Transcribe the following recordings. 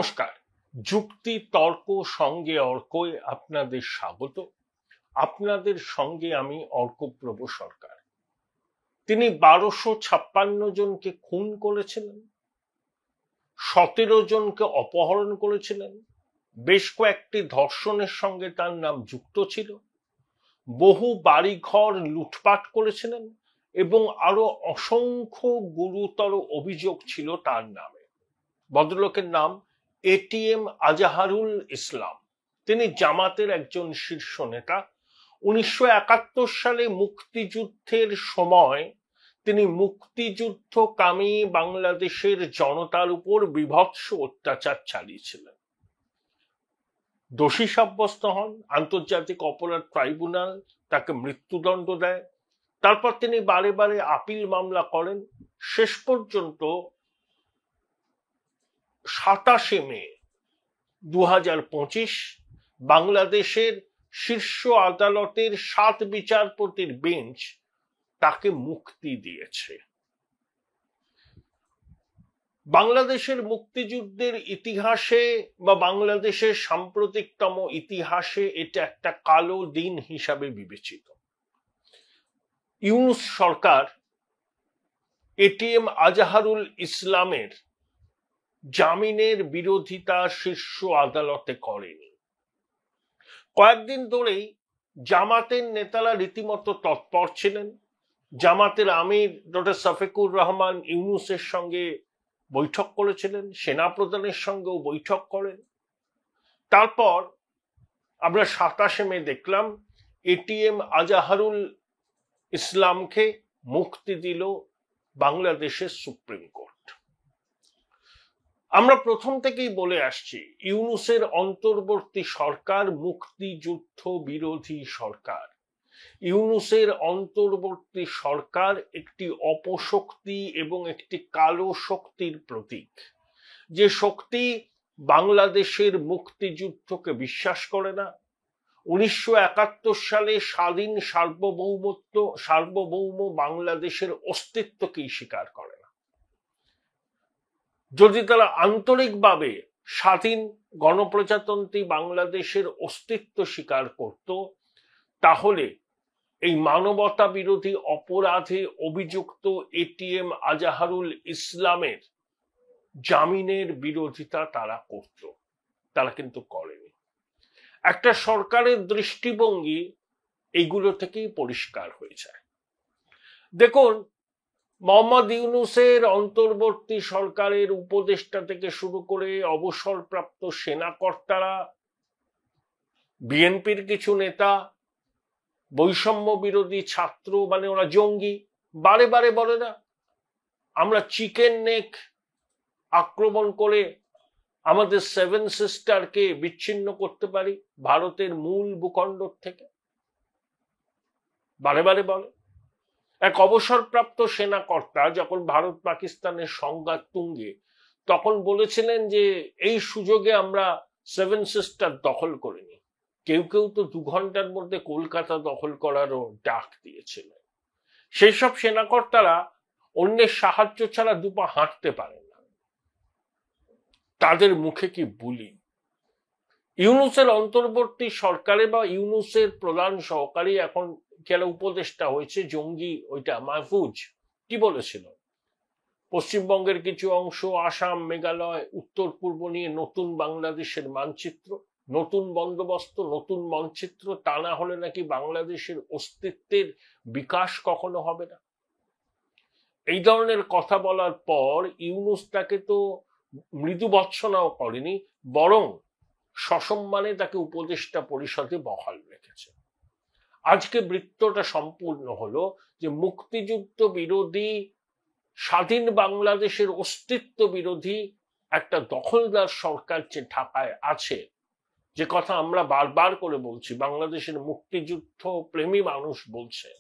নমস্কার, যুক্তি তর্ক সঙ্গে অর্কয় আপনাদের স্বাগত। আপনাদের সঙ্গে আমি অর্কপ্রভ সরকার। তিনি 1256 জনকে খুন করেছিলেন, 17 জনকে অপহরণ করেছিলেন, বেশ কয়েকটি ধর্ষণের সঙ্গে তার নাম যুক্ত ছিল, বহু বাড়িঘর লুটপাট করেছিলেন এবং আরো অসংখ্য গুরুতর অভিযোগ ছিল তার নামে। ভদ্রলোকের নাম এটিএম আজাহারুল ইসলাম। তিনি জামাতের একজন শীর্ষ নেতা। 1971 সালে মুক্তিযুদ্ধের সময় তিনি মুক্তিযুদ্ধকামী বাংলাদেশের জনতার উপর বীভৎস অত্যাচার চালিয়েছিলেন। দোষী সাব্যস্ত হন, আন্তর্জাতিক অপরাধ ট্রাইব্যুনাল তাকে মৃত্যুদণ্ড দেয়। তারপর তিনি বারে বারে আপিল মামলা করেন। শেষ পর্যন্ত 27 মে 2025 বাংলাদেশের শীর্ষ আদালতের 7 বিচারপতির বেঞ্চ তাকে মুক্তি দিয়েছে। বাংলাদেশের মুক্তিযুদ্ধের ইতিহাসে বা বাংলাদেশের সাম্প্রতিকতম ইতিহাসে এটা একটা কালো দিন হিসাবে বিবেচিত। ইউনূস সরকার এটিএম আজাহারুল ইসলামের জামিনের বিরোধিতা শীর্ষ আদালতে করেনি। কয়েকদিন ধরেই জামাতের নেতারা রীতিমতো তৎপর ছিলেন। জামাতের আমির ডক্টর শফিকুর রহমান ইউনূসের সঙ্গে বৈঠক করেছিলেন, সেনাপ্রধানের সঙ্গেও বৈঠক করেন। তারপর আমরা 27 মে দেখলাম এটিএম আজাহারুল ইসলামকে মুক্তি দিল বাংলাদেশের সুপ্রিম কোর্ট। আমরা প্রথম থেকেই বলে আসছি, ইউনূসের অন্তর্বর্তী সরকার মুক্তিযুদ্ধ বিরোধী সরকার। ইউনূসের অন্তর্বর্তী সরকার একটি অপশক্তি এবং একটি কালো শক্তির প্রতীক, যে শক্তি বাংলাদেশের মুক্তিযুদ্ধকে বিশ্বাস করে না। 1971 সালে স্বাধীন সার্বভৌম বাংলাদেশের অস্তিত্বকেই স্বীকার করে না। যদি তারা আন্তরিকভাবে স্বাধীন গণপ্রজাতন্ত্রী বাংলাদেশের অস্তিত্ব স্বীকার করত, তাহলে এই মানবতা বিরোধী অপরাধে অভিযুক্ত এটিএম আজাহারুল ইসলামের জামিনের বিরোধিতা তারা করত। তারা কিন্তু করেনি। একটা সরকারের দৃষ্টিভঙ্গি এইগুলো থেকেই পরিষ্কার হয়ে যায়। দেখুন, মোহাম্মদ ইউনূসের অন্তর্বর্তী সরকারের উপদেষ্টা থেকে শুরু করে অবসরপ্রাপ্ত সেনাকর্তারা, বিএনপির কিছু নেতা, বৈষম্য বিরোধী ছাত্র, মানে ওরা জঙ্গি, বারে বারে বলে না আমরা চিকেন নেক আক্রমণ করে আমাদের 7 সিস্টারকে বিচ্ছিন্ন করতে পারি ভারতের মূল ভূখণ্ড থেকে। বারে বারে বলে। এক অবসরপ্রাপ্ত সেনাকর্তা যখন ভারত পাকিস্তানের সংঘাত তুঙ্গে, তখন বলেছিলেন যে এই সুযোগে আমরা 7 সিস্টার দখল করে নিই। কেউ কেউ তো 2 ঘন্টার মধ্যে কলকাতা দখল করারও ডাক দিয়েছিলেন। সেই সব সেনাকর্তারা অন্যের সাহায্য ছাড়া দুপা হাঁটতে পারেন না। তাদের মুখে কি বুলি। ইউনূসের অন্তর্বর্তী সরকারে বা ইউনূসের প্রধান সহকারী, এখন যারা উপদেষ্টা হয়েছে জঙ্গি, ওইটা মাহফুজ কি বলেছিল, পশ্চিমবঙ্গের কিছু অংশ, আসাম, মেঘালয়, উত্তর পূর্ব নিয়ে নতুন বাংলাদেশের মানচিত্র, নতুন বন্দোবস্ত, নতুন মানচিত্র, তা না হলে নাকি বাংলাদেশের অস্তিত্বের বিকাশ কখনো হবে না। এই ধরনের কথা বলার পর ইউনূস তাকে তো মৃদু ভৎসনাও করেনি, বরং সসম্মানে তাকে উপদেষ্টা পরিষদে বহাল রেখেছে। আজকে বৃত্তটা সম্পূর্ণ হলো যে মুক্তিযুদ্ধ বিরোধী, স্বাধীন বাংলাদেশের অস্তিত্ব বিরোধী একটা দখলদার সরকার যে ঢাকায় আছে, যে কথা আমরা বারবার করে বলছি, বাংলাদেশের মুক্তিযুদ্ধ প্রেমী মানুষ বলছে,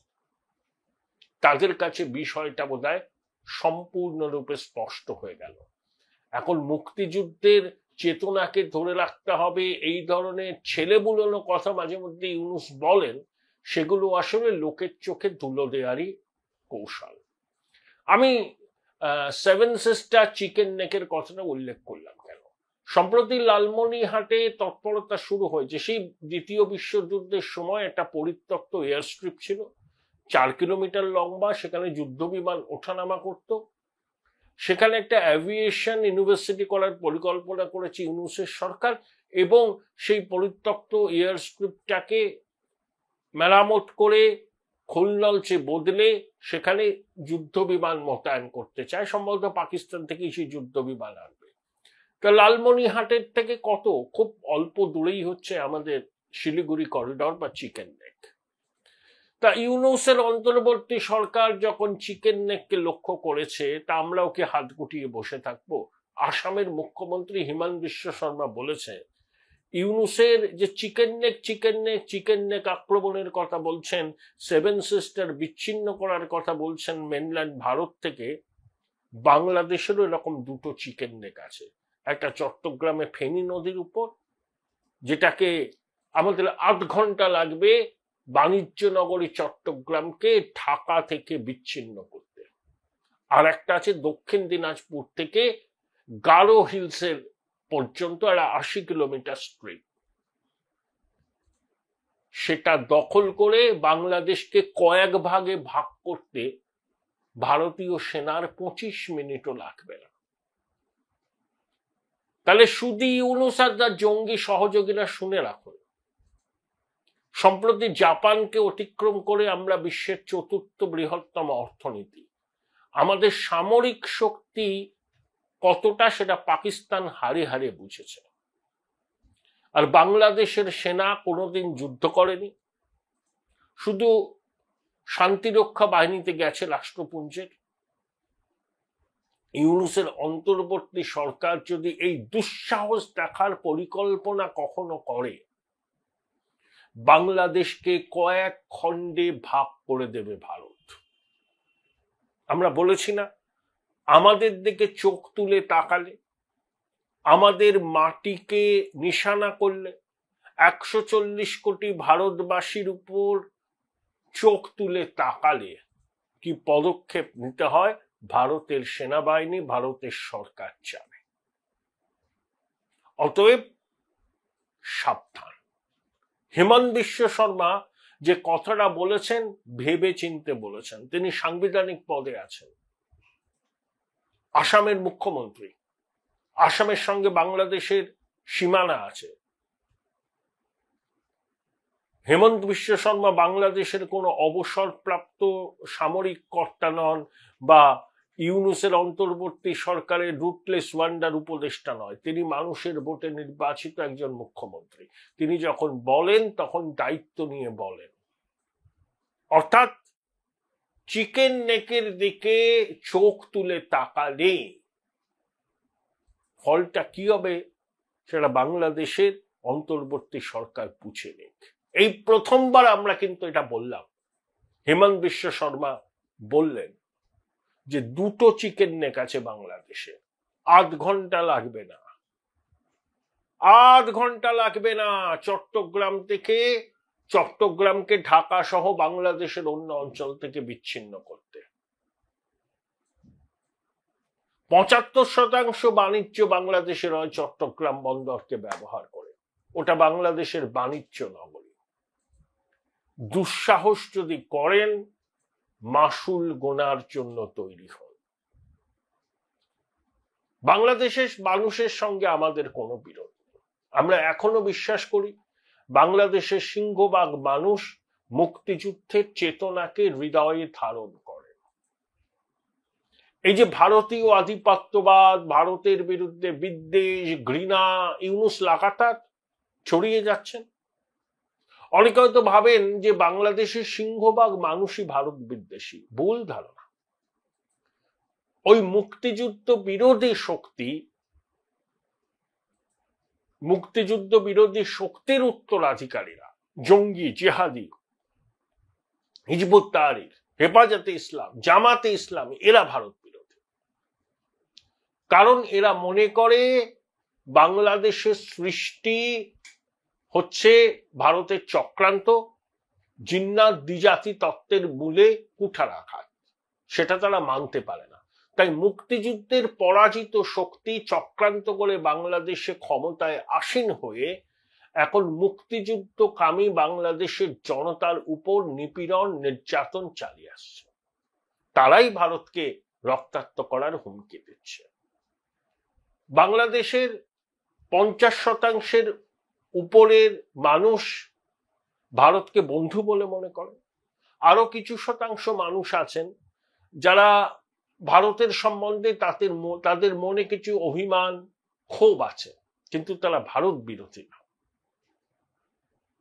তাদের কাছে বিষয়টা বোধহয় সম্পূর্ণরূপে স্পষ্ট হয়ে গেল। এখন মুক্তিযুদ্ধের চেতনাকে ধরে রাখতে হবে। এই ধরনের ছেলেবুলোনো কথা মাঝে মধ্যে ইউনূস বলেন, সেগুলো আসলে লোকের চোখে ধুলো দেওয়ারই কৌশল। আমি 7 সিস্টার চিকেন নেকের কথাটা উল্লেখ করলাম কেন? সম্প্রতি লালমনিরহাটে তৎপরতা শুরু হয়েছে। সেই দ্বিতীয় বিশ্বযুদ্ধের সময় একটা পরিত্যক্ত এয়ার স্ট্রিপ ছিল, 4 কিলোমিটার লম্বা, সেখানে যুদ্ধ বিমান ওঠানামা করত। সেখানে একটা অ্যাভিয়েশন ইউনিভার্সিটি করার পরিকল্পনা করেছে ইউনূসের সরকার, এবং সেই পরিত্যক্ত এয়ার স্ট্রিপটাকে মেরামত করে খোলনলচে বদলে সেখানে যুদ্ধ বিমান মোতায়েন করতে চায়। সম্ভবত পাকিস্তান থেকে সেই যুদ্ধ বিমান আনবে। তা লালমনিরহাটের থেকে খুব অল্প দূরেই হচ্ছে আমাদের শিলিগুড়ি করিডর বা চিকেন নেক। তা ইউনূসের অন্তর্বর্তী সরকার যখন চিকেন নেককে লক্ষ্য করেছে, তা আমরা ওকে হাত গুটিয়ে বসে থাকবো? আসামের মুখ্যমন্ত্রী হিমন্ত বিশ্ব শর্মা বলেছে, ইউনূসের যে চিকেন নেক আক্রমণের কথা বলছেন, 7 সিস্টার বিচ্ছিন্ন করার কথা বলছেন মেনল্যান্ড ভারত থেকে, বাংলাদেশেরও এরকম 2টো চিকেন নেক আছে। একটা চট্টগ্রামে ফেনী নদীর উপর, যেটাকে আমাদের 8 ঘন্টা লাগবে বাণিজ্য নগরী চট্টগ্রামকে ঢাকা থেকে বিচ্ছিন্ন করতে। আর একটা আছে দক্ষিণ দিনাজপুর থেকে গারো হিলসের পর্যন্ত একটা 80 কিলোমিটার স্ট্রিট। সেটা দখল করে বাংলাদেশকে কয়েক ভাগে ভাগ করতে ভারতীয় সেনার 25 মিনিটও লাগবে না। তাহলে শুধু ইউনূস আর তার জঙ্গি সহযোগীরা শুনে রাখুন, সম্প্রতি জাপানকে অতিক্রম করে আমরা বিশ্বের 4র্থ বৃহত্তম অর্থনীতি। আমাদের সামরিক শক্তি কতটা সেটা পাকিস্তান হারে হারে বুঝেছে। আর বাংলাদেশের সেনা কোনোদিন যুদ্ধ করেনি, শুধু শান্তিরক্ষা বাহিনীতে গেছে রাষ্ট্রপুঞ্জের। ইউনূসের অন্তর্বর্তী সরকার যদি এই দুঃসাহস দেখার পরিকল্পনা কখনো করে, বাংলাদেশকে কয়েক খণ্ডে ভাগ করে দেবে ভারত। আমরা বলেছি না, আমাদের দিকে চোখ তুলে তাকালে, আমাদের মাটিকে নিশানা করলে, 140 কোটি ভারতবাসীর উপর চোখ তুলে তাকালে কি পদক্ষেপ নিতে হয় ভারতের সেনাবাহিনী, ভারতের সরকার জানে। অতএব সাবধান। হিমন্ত বিশ্ব শর্মা যে কথাটা বলেছেন ভেবে চিনতে বলেছেন। তিনি সাংবিধানিক পদে আছেন, আসামের মুখ্যমন্ত্রী, আসামের সঙ্গে বাংলাদেশের সীমানা আছে। হেমন্ত বিশ্ব শর্মা বাংলাদেশের কোনো অবসরপ্রাপ্ত সামরিক কর্তা নন, বা ইউনূসের অন্তর্বর্তী সরকারের রুটলেস ওয়ান্ডার উপদেষ্টা নয়। তিনি মানুষের ভোটে নির্বাচিত একজন মুখ্যমন্ত্রী। তিনি যখন বলেন তখন দায়িত্ব নিয়ে বলেন। অর্থাৎ চিকেন নেকের দিকে চোখ তুলে তাকালে ফলটা কি হবে সেটা বাংলাদেশের অন্তর্বর্তী সরকার বুঝে নিক। এই প্রথমবার আমরা কিন্তু এটা বললাম। হেমন্ত বিশ্ব শর্মা বললেন যে 2টো চিকেন নেক আছে বাংলাদেশে, 8 ঘন্টা লাগবে না, 8 ঘন্টা লাগবে না চট্টগ্রামকে ঢাকা সহ বাংলাদেশের অন্য অঞ্চল থেকে বিচ্ছিন্ন করতে। 75% বাণিজ্য বাংলাদেশের হয় চট্টগ্রাম বন্দরকে ব্যবহার করে। ওটা বাংলাদেশের বাণিজ্য নগরী। দুঃসাহস যদি করেন, মাসুল গোনার জন্য তৈরি হন। বাংলাদেশের মানুষের সঙ্গে আমাদের কোনো বিরোধ নেই। আমরা এখনো বিশ্বাস করি বাংলাদেশের সিংহভাগ মানুষ মুক্তিযুদ্ধের চেতনাকে হৃদয়ে ধারণ করে। এই যে ভারতীয় আধিপত্যবাদ, ভারতের বিরুদ্ধে বিদ্বেষ, ঘৃণা ইউনূস লাগাতার ছড়িয়ে যাচ্ছেন। অনেকে হয়তো ভাবেন যে বাংলাদেশের সিংহভাগ মানুষই ভারত বিদ্বেষী। ভুল ধারণা। ওই মুক্তিযুদ্ধ বিরোধী শক্তির উত্তরাধিকারীরা, জঙ্গি, জিহাদি, হিজবুত তাহরির, হেফাজতে ইসলাম, জামাতে ইসলামী, এরা ভারত বিরোধী। কারণ এরা মনে করে বাংলাদেশের সৃষ্টি হচ্ছে ভারতের চক্রান্ত, জিন্নাত দ্বিজাতি তত্ত্বের মূলে কুঠারাঘাত। সেটা তারা মানতে পারে না। তাই মুক্তিযুদ্ধের পরাজিত শক্তি চক্রান্ত করে বাংলাদেশে ক্ষমতায় আসীন হয়ে এখন মুক্তিযুদ্ধকামী বাংলাদেশের জনতার উপর নিপীড়ন নির্যাতন চালিয়ে আসছে। তারাই ভারতকে রক্তাক্ত করার হুমকি দিচ্ছে। বাংলাদেশের 50% উপরের মানুষ ভারতকে বন্ধু বলে মনে করে। আরো কিছু শতাংশ মানুষ আছেন যারা ভারতের সম্বন্ধে তাদের মনে কিছু অভিমান ক্ষোভ আছে, কিন্তু তারা ভারত বিরোধী না।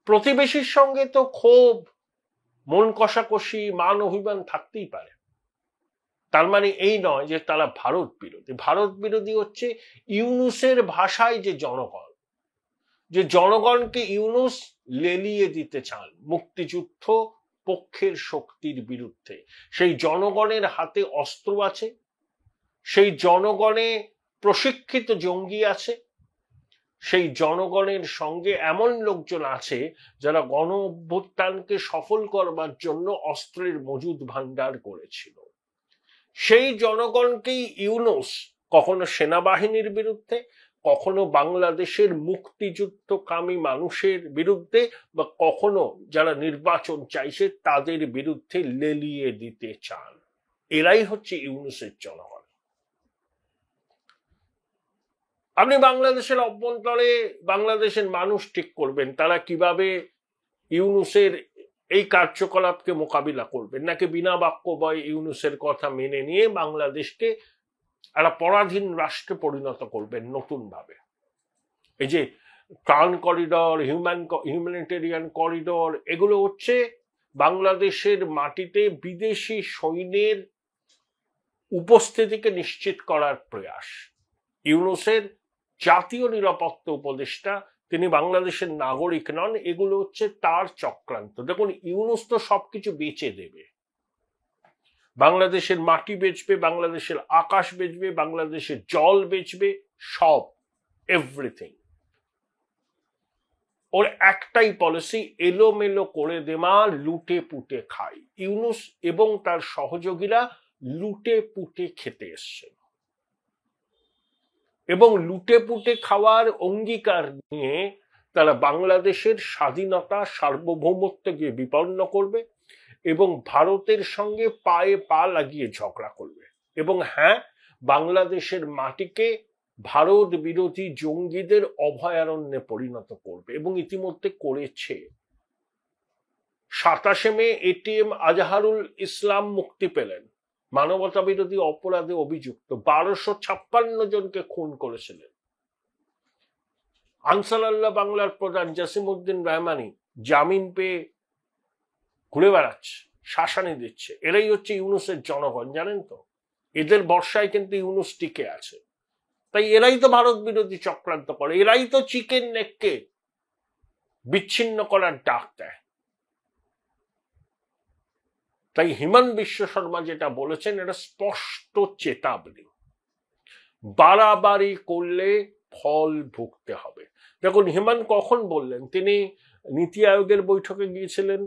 প্রতিবেশীর সঙ্গে তো ক্ষোভ, মন কষাকষি, মান অভিমান থাকতেই পারে, তার মানে এই নয় যে তারা ভারত বিরোধী। ভারত বিরোধী হচ্ছে ইউনূসের ভাষায় যে জনগণকে ইউনূস লেলিয়ে দিতে চান মুক্তিযুদ্ধ পক্ষের শক্তির বিরুদ্ধে। সেই জনগণের হাতে অস্ত্র আছে, সেই জনগণে প্রশিক্ষিত জঙ্গি আছে, সেই জনগণের সঙ্গে এমন লোকজন আছে যারা গণ অভ্যুত্থানকে সফল করবার জন্য অস্ত্রের মজুদ ভান্ডার করেছিল। সেই জনগণকেই ইউনূস কখনো সেনাবাহিনীর বিরুদ্ধে, কখনো বাংলাদেশের মুক্তিযুদ্ধকামী মানুষের বিরুদ্ধে, বা কখনো যারা নির্বাচন চাইছে তাদের বিরুদ্ধে লেলিয়ে দিতে চান। এরাই হচ্ছে ইউনূসের জনগণ। আপনি বাংলাদেশের অভ্যন্তরে বাংলাদেশের মানুষ ঠিক করবেন তারা কিভাবে ইউনূসের এই কার্যকলাপকে মোকাবিলা করবেন, নাকি বিনা বাক্যবয় ইউনূসের কথা মেনে নিয়ে বাংলাদেশকে একটা পরাধীন রাষ্ট্রে পরিণত করবেন নতুন ভাবে। এই যে ত্রাণ করিডর, হিউম্যানিটেরিয়ান করিডর, এগুলো হচ্ছে বাংলাদেশের মাটিতে বিদেশি সৈন্যের উপস্থিতিকে নিশ্চিত করার প্রয়াস। ইউনূসের জাতীয় নিরাপত্তা উপদেষ্টা, তিনি বাংলাদেশের নাগরিক নন, এগুলো হচ্ছে তার চক্রান্ত। দেখুন, ইউনূস তো সবকিছু বেচে দেবে, বাংলাদেশের মাটি বেচবে, বাংলাদেশের আকাশ বেচবে, বাংলাদেশের জল বেচবে, সব, এভরিথিং। ওর একটাই পলিসি, এলোমেলো করে দেওয়া, লুটে পুটে খায়। ইউনূস এবং তার সহযোগীরা লুটে পুটে খেতে এসছে এবং লুটে পুটে খাওয়ার অঙ্গীকার নিয়ে তারা বাংলাদেশের স্বাধীনতা, সার্বভৌমত্বকে বিপন্ন করবে এবং ভারতের সঙ্গে পায়ে পা লাগিয়ে ঝগড়া করবে। এবং হ্যাঁ, বাংলাদেশের মাটিকে ভারত বিরোধী জঙ্গিদের অভয়ারণ্যে পরিণত করবে এবং ইতিমধ্যে করেছে। 27 মে এটিএম আজহারুল ইসলাম মুক্তি পেলেন, মানবতা বিরোধী অপরাধে অভিযুক্ত। 1256 জনকে খুন করেছিলেন। আনসারুল্লাহ বাংলার প্রধান জাসিমউদ্দিন রহমানি জামিন পেয়ে ঘুরে বেড়াচ্ছে, শাসানি দিচ্ছে। এরাই হচ্ছে ইউনূসের জনগণ, জানেন তো। এদের বর্ষায় কিন্তু ইউনূস টিকে আছে। তাই এরাই তো ভারত বিরোধী চক্রান্ত করে, এরাই তো চিকেন নেককে বিচ্ছিন্ন করার ডাক দেয়। তাই হিমন্ত বিশ্ব শর্মা যেটা বলেছেন এটা স্পষ্ট চেতাবনী, বাড়াবাড়ি করলে ফল ভুগতে হবে। দেখুন, হিমন্ত কখন বললেন? তিনি নীতি আয়োগের বৈঠকে গিয়েছিলেন,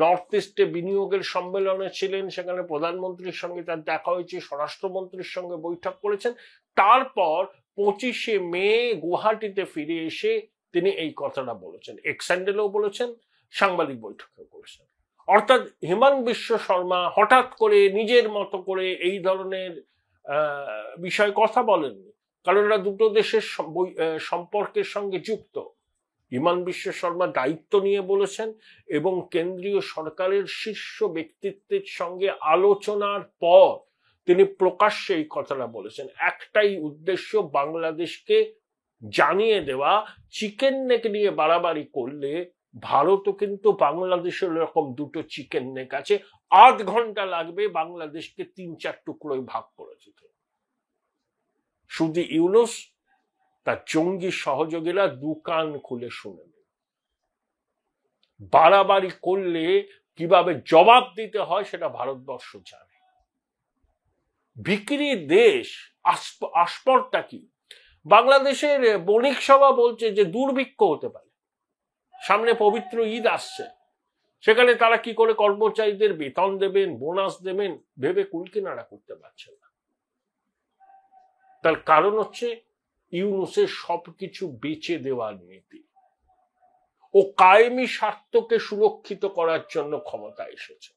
নর্থ ইস্টে বিনিয়োগের সম্মেলনে ছিলেন, সেখানে প্রধানমন্ত্রীর সঙ্গে তার দেখা হয়েছে, স্বরাষ্ট্রমন্ত্রীর সঙ্গে বৈঠক করেছেন। তারপর 25 মে গুয়াহাটিতে ফিরে এসে তিনি এই কথাটা বলেছেন, এক্স হ্যান্ডেলেও বলেছেন, সাংবাদিক বৈঠকেও বলেছেন। অর্থাৎ হিমন্ত বিশ্ব শর্মা হঠাৎ করে নিজের মতো করে এই ধরনের বিষয়ে কথা বলেননি, কারণ এরা দুটো দেশের সম্পর্কের সঙ্গে যুক্ত। হিমন্ত বিশ্ব শর্মা দায়িত্ব নিয়ে বলেছেন এবং কেন্দ্রীয় সরকারের শীর্ষ ব্যক্তিত্বের সঙ্গে আলোচনার পর তিনি প্রকাশ্যে এই কথাটা বলেছেন। একটাই উদ্দেশ্য, বাংলাদেশকে জানিয়ে দেওয়া, চিকেন নেক নিয়ে বাড়াবাড়ি করলে ভারতও কিন্তু বাংলাদেশের এরকম দুটো চিকেন নেক আছে, 8 ঘন্টা লাগবে বাংলাদেশকে 3-4 টুকরোয় ভাগ করে দিতে। শুধু ইউনূস তার জঙ্গি সহযোগীরা দুকান খুলে শুনে নেন। বাড়াবাড়ি করলে কিভাবে জবাব দিতে হয় সেটা ভারতবর্ষ জানে। বিক্রির দেশ, আস্পর্ধা কি? বাংলাদেশের বণিক সভা বলছে যে দুর্ভিক্ষ হতে পারে, সামনে পবিত্র ঈদ আসছে, সেখানে তারা কি করে কর্মচারীদের বেতন দেবেন, বোনাস দেবেন ভেবে কুলকিনারা করতে পারছে না। তার কারণ হচ্ছে ইউনূসের সবকিছু বেচে দেওয়ার নীতি। ও কায়েমি স্বার্থকে সুরক্ষিত করার জন্য ক্ষমতায় এসেছে।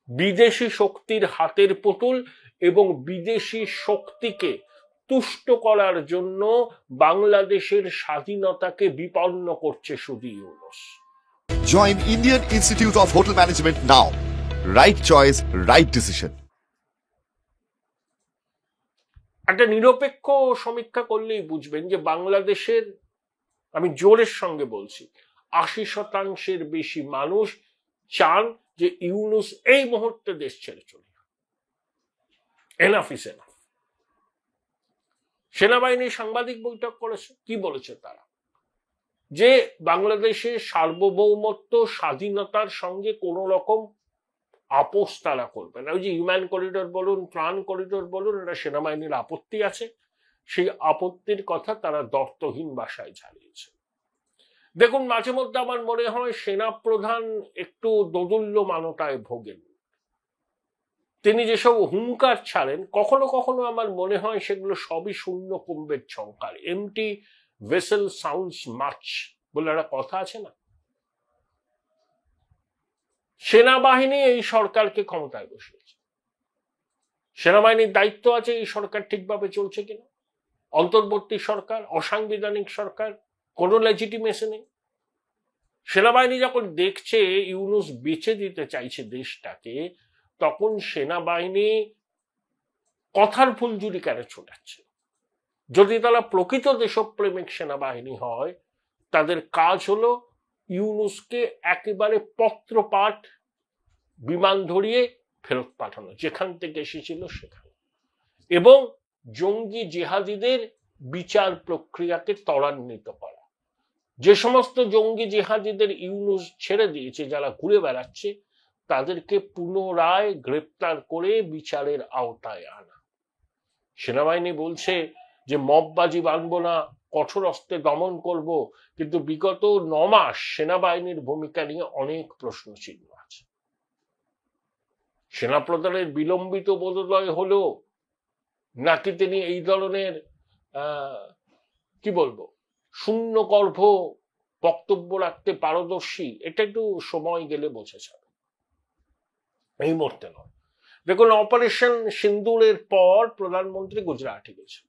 বিদেশি শক্তির হাতের পুতুল এবং বিদেশি শক্তিকে তুষ্ট করার জন্য বাংলাদেশের স্বাধীনতাকে বিপন্ন করছে শুধু Yunus. Join Indian Institute of Hotel Management now. Right choice, right decision. একটা নিরপেক্ষ সমীক্ষা করলেই বুঝবেন যে বাংলাদেশের, আমি জোরের সঙ্গে বলছি, 80% বেশি মানুষ চান যে ইউনূস এই মুহূর্তে দেশ ছেড়ে চলে যান। Enough is enough. সেনাবাহিনী সাংবাদিক বৈঠক করেছে, কি বলেছে তারা? যে বাংলাদেশের সার্বভৌমত্ব স্বাধীনতার সঙ্গে কোন রকম আপোষ তারা করবে না। ওই যে হিউম্যান করিডোর বলুন, ত্রাণ করিডোর বলুন, এটা সেনাবাহিনীর আপত্তি আছে, সেই আপত্তির কথা তারা দর্তহীন ভাষায় ঝালিয়েছে। দেখুন, মাঝে মধ্যে আমার মনে হয় সেনা প্রধান একটু দোদুল্যমানতায় ভোগেন। তিনি যেসব হুঙ্কার ছাড়েন, কখনো কখনো আমার মনে হয় সেগুলো সবই শূন্য কুম্ভের ঝংকার। এমটি ভেসেল সাউন্ডস মাচ বলে একটা কথা আছে না? সেনাবাহিনী এই সরকারকে ক্ষমতায় বসিয়েছে। সেনাবাহিনীর দায়িত্ব আছে এই সরকার ঠিকভাবে চলছে কিনা। অন্তর্বর্তী সরকার, অসাংবিধানিক সরকার, কোনো লেজিটিমেসি নেই। সেনাবাহিনী যখন দেখছে ইউনূস বেচে দিতে চাইছে দেশটাকে, তখন সেনাবাহিনী কথার ফুলঝুরি কেন ছোটাচ্ছে? যদি তারা প্রকৃত দেশপ্রেমিক সেনাবাহিনী হয়, তাদের কাজ হলো ইউনূসকে একেবারে পত্রপাঠ বিমান ধরিয়ে ফেরত পাঠানো, যেখান থেকে এসেছিল সেখানে, এবং জঙ্গি জেহাদিদের বিচার প্রক্রিয়াকে ত্বরান্বিত করা। যে সমস্ত জঙ্গি জেহাদিদের ইউনূস ছেড়ে দিয়েছে, যারা ঘুরে বেড়াচ্ছে, তাদেরকে পুনরায় গ্রেপ্তার করে বিচারের আওতায় আনা। সেনাবাহিনী বলছে যে মববাজি বাঁধবো না, কঠোর অস্ত্রে দমন করব, কিন্তু বিগত 9 মাস সেনাবাহিনীর ভূমিকা নিয়ে অনেক প্রশ্ন চিহ্ন আছে। সেনাপ্রধানের বিলম্বিত বোধোদয় হলো, নাকি তিনি এই ধরনের কি বলবো শূন্যগর্ভ বক্তব্য রাখতে পারদর্শী, এটা একটু সময় গেলে বোঝা যাবে, এই মুহূর্তে নয়। দেখুন, অপারেশন সিন্দুরের পর প্রধানমন্ত্রী গুজরাটে গেছেন।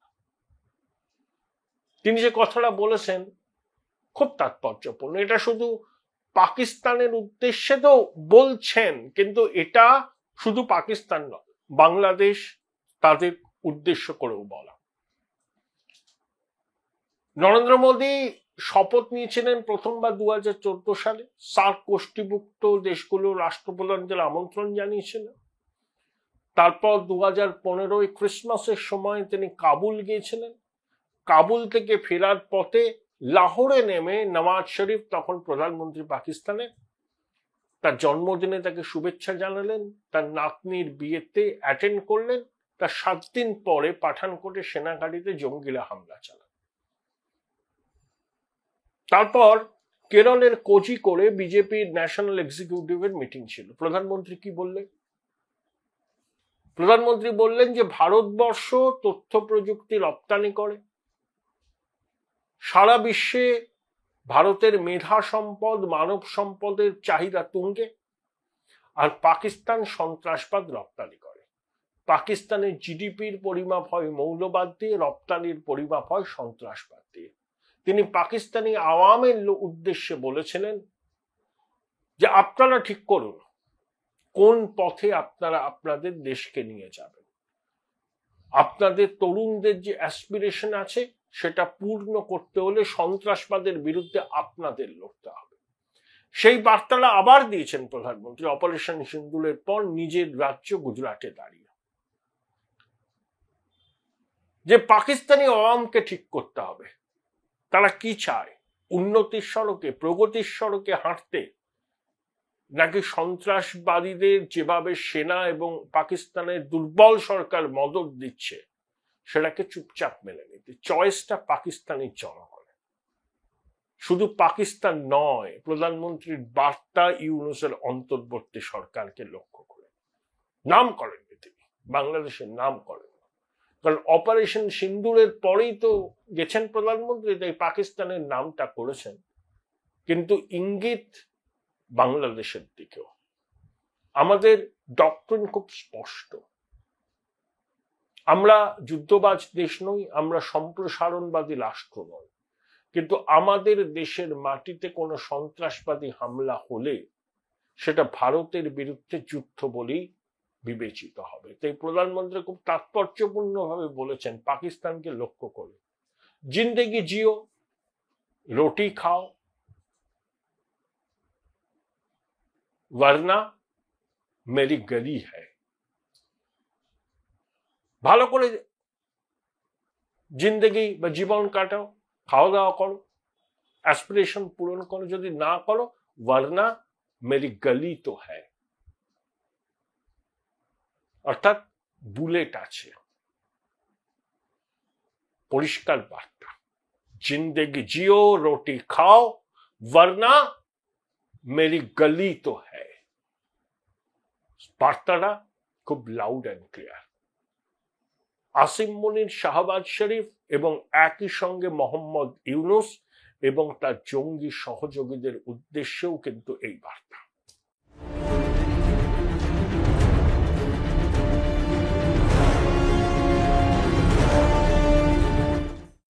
তিনি যে কথাটা বলেছেন খুব তাৎপর্যপূর্ণ। এটা শুধু পাকিস্তানের উদ্দেশ্যে তো বলছেন, কিন্তু এটা শুধু পাকিস্তান নয়, বাংলাদেশ তাদের উদ্দেশ্য করেও বলা। নরেন্দ্র মোদী শপথ নিয়েছিলেন প্রথমবার 2014 সালে। সার্ক গোষ্ঠীভুক্ত দেশগুলোর রাষ্ট্রপ্রধানদের আমন্ত্রণ জানিয়েছিলেন। তারপর 2015 ক্রিসমাসের সময় তিনি কাবুল গিয়েছিলেন। কাবুল থেকে ফেরার পথে লাহোরে নেমে নওয়াজ শরীফ, তখন প্রধানমন্ত্রী পাকিস্তানের, তার জন্মদিনে তাকে শুভেচ্ছা জানালেন, তার নাতনির বিয়েতে অ্যাটেন্ড করলেন। তার 7 দিন পরে পাঠানকোটে সেনাঘাঁটিতে জঙ্গিরা হামলা চালান। তারপর কেরলের কোঝিকোড়ে বিজেপির ন্যাশনাল এক্সিকিউটিভের মিটিং ছিল। প্রধানমন্ত্রী কি বললেন? প্রধানমন্ত্রী বললেন যে ভারতবর্ষ তথ্য প্রযুক্তি রপ্তানি করে, সারা বিশ্বে ভারতের মেধা সম্পদ, মানব সম্পদের চাহিদা তুঙ্গে, আর পাকিস্তান সন্ত্রাসবাদ রপ্তানি করে। পাকিস্তানের জিডিপির পরিমাপ হয় মৌলবাদ দিয়ে, রপ্তানির পরিমাপ হয় সন্ত্রাসবাদ দিয়ে। তিনি পাকিস্তানি আওয়ামের উদ্দেশ্যে বলেছিলেন যে আপনারা ঠিক করুন কোন পথে আপনারা আপনাদের দেশকে নিয়ে যাবেন। আপনাদের তরুণদের যে অ্যাসপিরেশন আছে সেটা পূর্ণ করতে হলে সন্ত্রাসবাদের বিরুদ্ধে আপনাদের লড়তে হবে। সেই বার্তাটা আবার দিয়েছেন প্রধানমন্ত্রী অপারেশন সিন্দুরের পর নিজের রাজ্য গুজরাটে দাঁড়িয়ে, যে পাকিস্তানি আওয়ামকে ঠিক করতে হবে। তারা কি চায়? উন্নতির সড়কে, প্রগতির সড়কে হাঁটতে, নাকি সন্ত্রাসবাদীদের যেভাবে সেনা এবং পাকিস্তানের দুর্বল সরকার মদত দিচ্ছে সেটাকে চুপচাপ মেনে নিতে? চয়েসটা পাকিস্তানের জনগণের। শুধু পাকিস্তান নয়, প্রধানমন্ত্রীর বার্তা ইউনূসের অন্তর্বর্তী সরকারকে লক্ষ্য করে। নাম করেননি তিনি, বাংলাদেশের নাম করেন, কারণ অপারেশন সিন্দুরের পরেই তো গেছেন প্রধানমন্ত্রী, তাই পাকিস্তানের নামটা করেছেন, কিন্তু ইঙ্গিত বাংলাদেশের দিকেও। আমাদের ডক্ট্রিন খুব স্পষ্ট, আমরা যুদ্ধবাজ দেশ নই, আমরা সম্প্রসারণবাদী রাষ্ট্র নই, কিন্তু আমাদের দেশের মাটিতে কোনো সন্ত্রাসবাদী হামলা হলে সেটা ভারতের বিরুদ্ধে যুদ্ধ বলেই বিবেচিত হবে। তাই প্রধানমন্ত্রী খুব তাৎপর্যপূর্ণভাবে বলেছেন পাকিস্তানকে লক্ষ্য করে, জিন্দেগি জিও, রুটি খাও, वरना मेरी गली है। ভালো করে জিন্দেগি বা জীবন কাটাও, খাওয়া দাওয়া করো, অ্যাসপিরেশন পূরণ করো, যদি না করো वरना मेरी गली तो है। অর্থাৎ বুলেট আছে, পরিষ্কার বার্তা, জিন্দেগি জিও, রুটি খাও, वरना मेरी गली तो है। বার্তাটা খুব লাউড অ্যান্ড ক্লিয়ার। আসিম মুনির, শাহবাজ শরীফ এবং একই সঙ্গে মোহাম্মদ ইউনুস এবং তার জঙ্গি সহযোগীদের উদ্দেশ্যেও কিন্তু এই বার্তা।